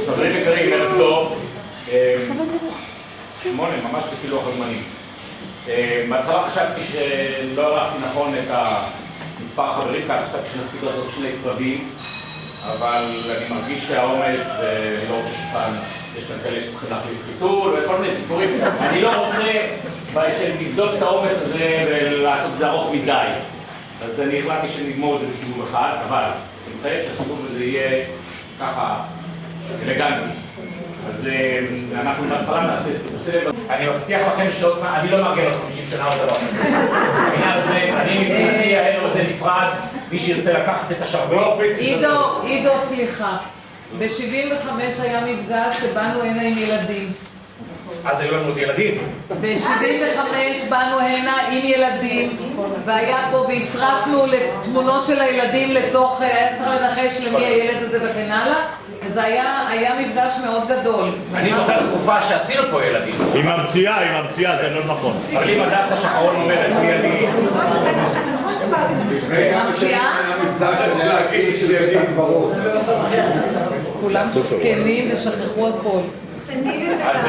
חברים יקרים, ערב טוב. 8, ממש לפי לוח הזמנים. בהתחלה חשבתי שלא ערכתי נכון את מספר החברים, כאן חשבתי שנספיק לעשות 2 סבבים, אבל אני מרגיש שהעומס, ואני לא רוצה שכאן, יש כאן כאלה שצריכים להחליף חיתול וכל מיני סיפורים. אני לא רוצה לבדוק את העומס הזה ולעשות את זה ארוך מדי. אז אני החלטתי שנגמור את זה בסיבוב אחד, אבל אני מתחייב שהסיבוב הזה יהיה ככה אלגנטי. אז אנחנו בהתחלה נעשה סבב. אני מבטיח לכם שעוד פעם, אני לא מארגן עוד 50 שנה עוד דבר. בעניין הזה, אני מבחינתי, הערב הזה נפרד, מי שירצה לקחת את השרביט. עידו, סליחה. ב-75 היה מפגש שבאנו הנה עם ילדים. אז היו לנו עוד ילדים. ב-75 באנו הנה עם ילדים, והיה פה והסרקנו לתמונות של הילדים לתוך, היה צריך לנחש למי הילד הזה וכן הלאה, וזה היה מפגש מאוד גדול. אני זוכר תקופה שעשינו פה ילדים. היא ממציאה, זה לא נכון. אבל אם הדסה שחרון אומרת מי אני... ממציאה? כולם זקנים ושכחו הכל. אז